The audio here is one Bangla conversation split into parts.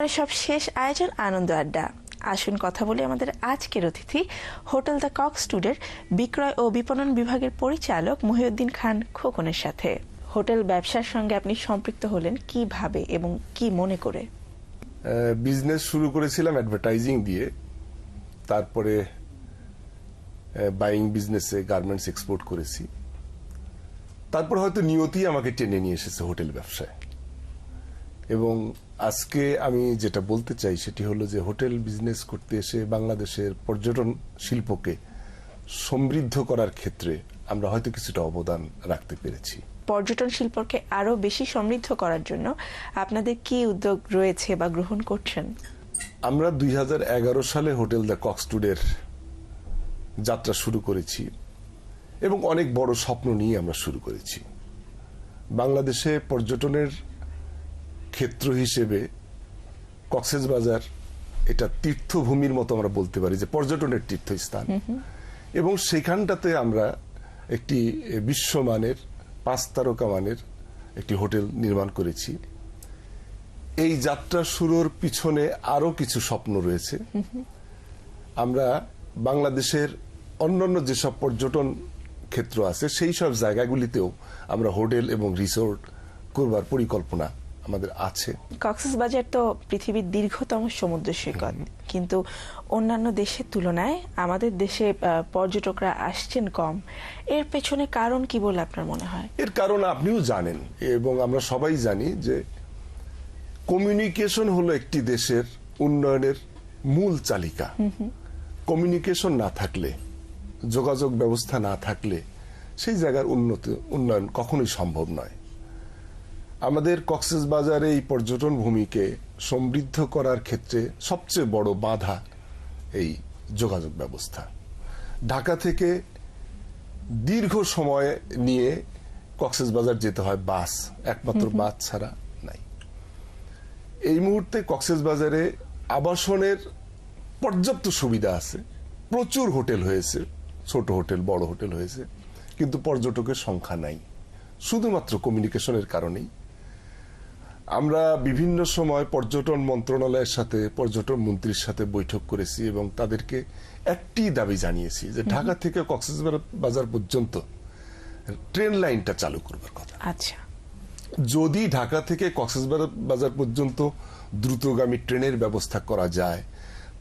এবারে সব শেষ আয়োজন আনন্দ আড্ডা। আসুন কথা বলি আমাদের আজকের অতিথি হোটেল দ্য ককস্টুডের বিক্রয় ও বিপণন বিভাগের পরিচালক মহিউদ্দিন খান খোকনের সাথে। হোটেল ব্যবসার সঙ্গে আপনি সম্পৃক্ত হলেন কিভাবে এবং কি মনে করে? বিজনেস শুরু করেছিলাম অ্যাডভার্টাইজিং দিয়ে, তারপরে বাইং বিজনেসে গার্মেন্টস এক্সপোর্ট করেছি, তারপর হয়তো নিয়তি আমাকে টেনে নিয়ে এসেছে হোটেল ব্যবসায়। এবং আজকে আমি যেটা বলতে চাই সেটি হলো যে হোটেল বিজনেস করতে এসে বাংলাদেশের পর্যটন শিল্পকে সমৃদ্ধ করার ক্ষেত্রে আমরা হয়তো কিছুটা অবদান রাখতে পেরেছি। পর্যটন শিল্পকে আরো বেশি সমৃদ্ধ করার জন্য আপনাদের কি উদ্যোগ রয়েছে বা গ্রহণ করছেন? আমরা 2011 সালে হোটেল দ্য ককস্টুডের যাত্রা শুরু করেছি এবং অনেক বড় স্বপ্ন নিয়ে আমরা শুরু করেছি। বাংলাদেশে পর্যটনের ক্ষেত্র হিসেবে কক্সবাজার এটা তীর্থভূমির মতো আমরা বলতে পারি, যে পর্যটনের তীর্থস্থান, এবং সেখানটাতে আমরা একটি বিশ্বমানের 5 তারকা মানের একটি হোটেল নির্মাণ করেছি। এই যাত্রা শুরুর পিছনে আরো কিছু স্বপ্ন রয়েছে। আমরা বাংলাদেশের অন্যান্য যেসব পর্যটন ক্ষেত্র আছে সেই সব জায়গাগুলিতেও আমরা হোটেল এবং রিসোর্ট করবার পরিকল্পনা আমাদের আছে। কক্সবাজার তো পৃথিবীর দীর্ঘতম সমুদ্র সৈকত, কিন্তু অন্যান্য দেশের তুলনায় আমাদের দেশে পর্যটকরা আসছেন কম। এর পেছনে কারণ কি বলে আপনার মনে হয়? এর কারণ আপনিও জানেন এবং আমরা সবাই জানি যে কমিউনিকেশন হলো একটি দেশের উন্নয়নের মূল চালিকা। কমিউনিকেশন না থাকলে, যোগাযোগ ব্যবস্থা না থাকলে সেই জায়গার উন্নয়ন কখনোই সম্ভব নয়। আমাদের কক্সবাজারে এই পর্যটন ভূমিকে সমৃদ্ধ করার ক্ষেত্রে সবচেয়ে বড় বাধা এই যোগাযোগ ব্যবস্থা। ঢাকা থেকে দীর্ঘ সময় নিয়ে কক্সবাজার যেতে হয় বাস, একমাত্র বাস ছাড়া নাই। এই মুহূর্তে কক্সবাজারে আবাসনের পর্যাপ্ত সুবিধা আছে, প্রচুর হোটেল হয়েছে, ছোট হোটেল বড় হোটেল হয়েছে, কিন্তু পর্যটকের সংখ্যা নাই, শুধুমাত্র কমিউনিকেশনের কারণেই। আমরা বিভিন্ন সময় পর্যটন মন্ত্রণালয়ের সাথে, পর্যটন মন্ত্রীর সাথে বৈঠক করেছি এবং তাদেরকে একটি দাবি জানিয়েছি যে ঢাকা থেকে কক্সবাজার পর্যন্ত ট্রেন লাইনটা চালু করবার কথা। আচ্ছা, যদি ঢাকা থেকে কক্সবাজার পর্যন্ত দ্রুতগামী ট্রেনের ব্যবস্থা করা যায়,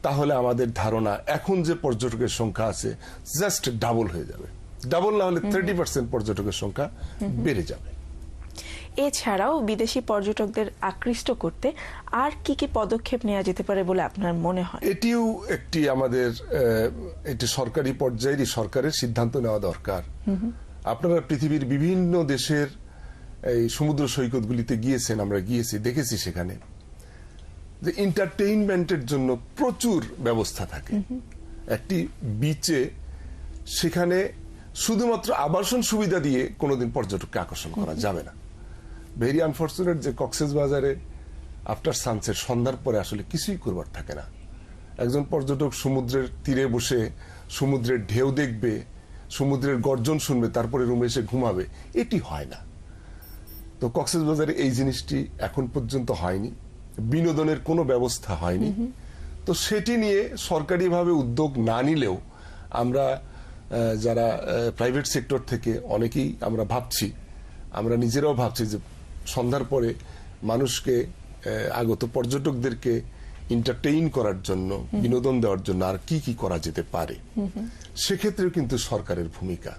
তাহলে আমাদের ধারণা এখন যে পর্যটকের সংখ্যা আছে জাস্ট ডাবল হয়ে যাবে। ডাবল না হলে 30% পর্যটকের সংখ্যা বেড়ে যাবে। এছাড়াও বিদেশি পর্যটকদের আকৃষ্ট করতে আর কি কি পদক্ষেপ নেওয়া যেতে পারে বলে আপনার মনে হয়? এটিও একটি আমাদের এটি সরকারি পর্যায়েরই সরকারের সিদ্ধান্ত নেওয়া দরকার। আপনারা পৃথিবীর বিভিন্ন দেশের এই সমুদ্র সৈকতগুলিতে গিয়েছেন, আমরা গিয়েছি, দেখেছি সেখানে যে এন্টারটেইনমেন্টের জন্য প্রচুর ব্যবস্থা থাকে। একটি বিচে সেখানে শুধুমাত্র আবাসন সুবিধা দিয়ে কোনোদিন পর্যটককে আকর্ষণ করা যাবে না। ভেরি আনফর্চুনেট যে কক্সবাজারে আফটার সানসেট, সন্ধ্যার পরে আসলে কিছুই করবার থাকে না। একজন পর্যটক সমুদ্রের তীরে বসে সমুদ্রের ঢেউ দেখবে, সমুদ্রের গর্জন শুনবে, তারপরে রুমে এসে ঘুমাবে, এটি হয় না। তো কক্সবাজারে এই জিনিসটি এখন পর্যন্ত হয়নি, বিনোদনের কোনো ব্যবস্থা হয়নি। তো সেটি নিয়ে সরকারিভাবে উদ্যোগ না নিলেও আমরা যারা প্রাইভেট সেক্টর থেকে অনেকেই আমরা ভাবছি, আমরা নিজেরাও ভাবছি যে সন্ধ্যার পরে মানুষকে, আগত পর্যটকদেরকে এন্টারটেইন করার জন্য, বিনোদন দেওয়ার জন্য আর কি কি করা যেতে পারে। সেক্ষেত্রেও কিন্তু সরকারের ভূমিকা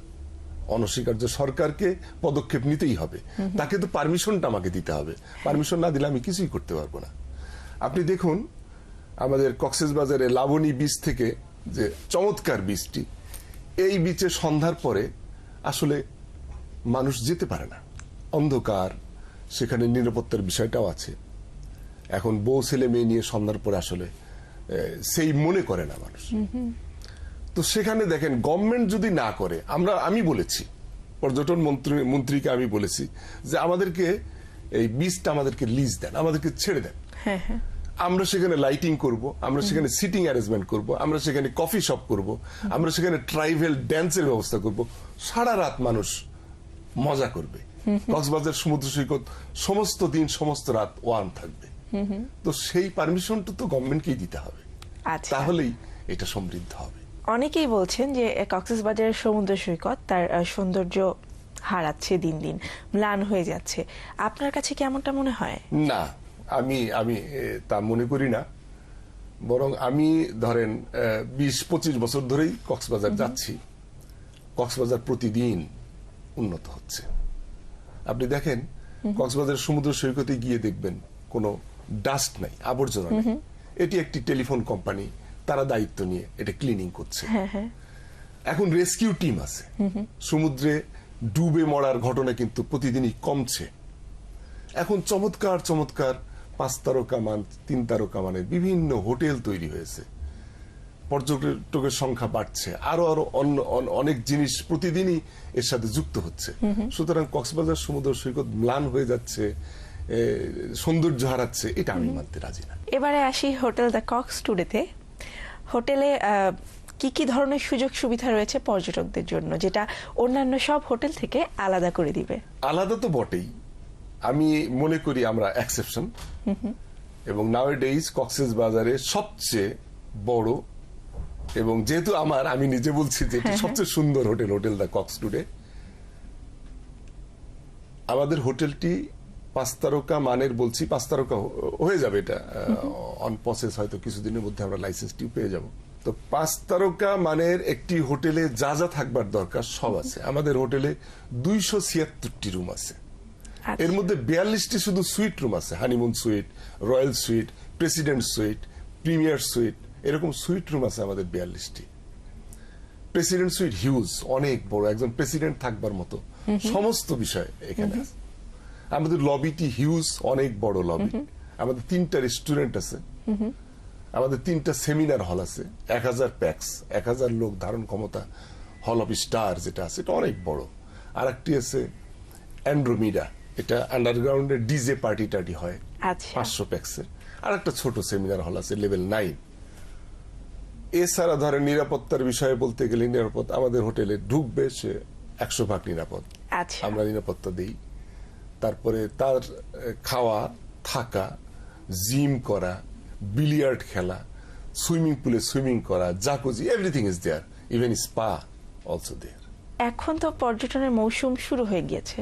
অনস্বীকার্য। সরকারকে পদক্ষেপ নিতেই হবে, তাকে তো পারমিশনটা আমাকে দিতে হবে। পারমিশন না দিলে আমি কিছুই করতে পারবো না। আপনি দেখুন আমাদের কক্সবাজারে লাবণী বিচ থেকে যে চমৎকার বিচটি, এই বিচে সন্ধ্যার পরে আসলে মানুষ যেতে পারে না, অন্ধকার, সেখানে নিরাপত্তার বিষয়টাও আছে। এখন বউ ছেলে মেয়ে নিয়ে সন্ধ্যার পরে আসলে সেই মনে করে না মানুষ। তো সেখানে দেখেন গভর্নমেন্ট যদি না করে, আমি বলেছি পর্যটন মন্ত্রীকে, আমি বলেছি যে আমাদেরকে এই বিচটা আমাদেরকে লিজ দেন, আমাদেরকে ছেড়ে দেন। আমরা সেখানে লাইটিং করব, আমরা সেখানে সিটিং অ্যারেঞ্জমেন্ট করব, আমরা সেখানে কফি শপ করব, আমরা সেখানে ট্রাইবেল ড্যান্সের ব্যবস্থা করব, সারা রাত মানুষ মজা করবে। কক্সবাজার সমুদ্র সৈকত সমস্ত দিন সমস্ত রাত ওয়ার্ম থাকবে। তো সেই পারমিশনটা তো গভর্নমেন্টকেই দিতে হবে, আচ্ছা, তাহলেই এটা সমৃদ্ধ হবে। অনেকেই বলছেন যে কক্সবাজারের সমুদ্র সৈকত তার সৌন্দর্য হারাচ্ছে, দিন দিন ম্লান হয়ে যাচ্ছে। আপনার কাছে কি এমনটা মনে হয়? না, আমি আমি তা মনে করি না। বরং আমি ধরেন 20-25 বছর ধরেই কক্সবাজার যাচ্ছি। কক্সবাজার প্রতিদিন উন্নত হচ্ছে। আপনি দেখেন কক্সবাজার সমুদ্র সৈকতে গিয়ে দেখবেন কোনো ডাস্ট নাই, আবর্জনা নেই। এটি একটি টেলিফোন কোম্পানি, তারা দায়িত্ব নিয়ে এটা ক্লিনিং করছে। এখন রেস্কিউ টিম আছে। সমুদ্রে ডুবে মরার ঘটনা কিন্তু প্রতিদিনই কমছে। এখন চমৎকার চমৎকার 5 তারকা মান, 3 তারকা মানের বিভিন্ন হোটেল তৈরি হয়েছে। পর্যটকের সংখ্যা বাড়ছে, আরো আরো অনেক জিনিস প্রতিদিনই এর সাথে যুক্ত হচ্ছে। সুতরাং কক্সবাজার সমুদ্র সৈকত ম্লান হয়ে যাচ্ছে, সৌন্দর্য হারাচ্ছে, এটা আমি মানতে রাজি না। এবারে আসি হোটেল দ্য কক্স টুডেতে। হোটেলে কি কি ধরনের সুযোগ সুবিধা রয়েছে পর্যটকদের জন্য, যেটা অন্যান্য সব হোটেল থেকে আলাদা করে দিবে? আলাদা তো বটেই, আমি মনে করি আমরা এক্সেপশন। এবং নাওএডেইজ কক্সবাজারে সবচেয়ে বড়, এবং যেহেতু আমি নিজে বলছি যে এটা সবচেয়ে সুন্দর hotel, Hotel The Cox Today. আমাদের হোটেলটি 5 তারকা মানের, বলছি 5 তারকা হয়ে যাবে, এটা অন প্রসেস, হয়তো কিছুদিনের মধ্যে আমরা লাইসেন্সটিও পেয়ে যাব। তো 5 তারকা মানের একটি হোটেলে যা যা থাকবার দরকার সব আছে। আমাদের হোটেলে 276টি রুম আছে। এর মধ্যে 42টি শুধু সুইট রুম আছে, honeymoon sweet, royal sweet, president sweet, premier sweet, এরকম সুইট রুম আছে আমাদের 42টি। প্রেসিডেন্ট সুইট হিউজ, অনেক বড়, একজন প্রেসিডেন্ট থাকবার মতো সমস্ত বিষয় এখানে আছে। আমাদের লবিটি হিউজ, অনেক বড় লবি। আমাদের 3টা রেস্টুরেন্ট আছে। আমাদের 3টা সেমিনার হল আছে, 1000 প্যাক্স, 1000 লোক ধারণ ক্ষমতা হল অফ স্টার যেটা আছে, এটা অনেক বড়। আর একটি আছে অ্যান্ড্রোমিডা, এটা আন্ডারগ্রাউন্ডে ডিজে পার্টি টার্টি হয়, 500 প্যাক্সের। আর একটা ছোট সেমিনার হল আছে লেভেল 9। এছাড়া ধরেন নিরাপত্তার বিষয়ে বলতে গেলে, নিরাপদ আমাদের হোটেলে ঢুকবে সে 100% নিরাপদ, আমরা নিরাপত্তা দিই। তারপরে তার খাওয়া, থাকা, জিম করা, বিলিয়ার্ড খেলা, সুইমিং পুলে সুইমিং করা, jacuzzi, everything is there, even spa also there. এখন তো পর্যটনের মৌসুম শুরু হয়ে গিয়েছে।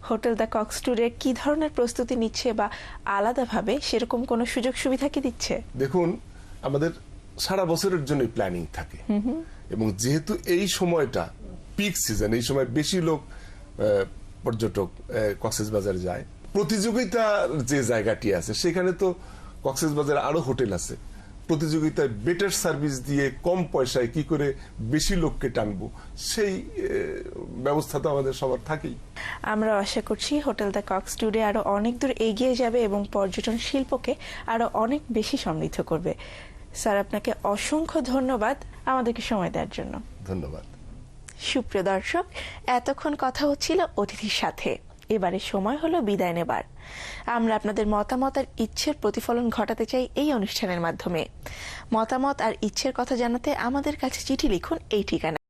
হোটেল দ্য কক্স টুডে কি ধরনের প্রস্তুতি নিচ্ছে, বা আলাদাভাবে সেরকম কোনো সুযোগ সুবিধা কি দিচ্ছে? দেখুন, আমাদের সারা বছরের জন্য প্ল্যানিং থাকে, এবং যেহেতু এই সময়টা পিক সিজন, এই সময় বেশি লোক পর্যটক কক্সবাজারে যায়, প্রতিযোগিতার যে জায়গাটি আছে সেখানে তো কক্সবাজারে আরো হোটেল আছে। প্রতিযোগিতায় বেটার সার্ভিস দিয়ে কম পয়সায় কি করে বেশি লোককে টানবো, সেই ব্যবস্থা তো আমাদের সবার থাকেই। আমরা আশা করছি হোটেল দ্য কক্স টুডে আরো অনেক দূর এগিয়ে যাবে এবং পর্যটন শিল্পকে আরো অনেক বেশি সমৃদ্ধ করবে। স্যার, আপনাকে অসংখ্য ধন্যবাদ আমাদেরকে সময় দেওয়ার জন্য। ধন্যবাদ। সুপ্রিয় দর্শক, এতক্ষণ কথা হচ্ছিল অতিথির সাথে। এবারে সময় হলো বিদায় নেবার। আমরা আপনাদের মতামত আর ইচ্ছের প্রতিফলন ঘটাতে চাই এই অনুষ্ঠানের মাধ্যমে। মতামত আর ইচ্ছের কথা জানাতে আমাদের কাছে চিঠি লিখুন এই ঠিকানায়।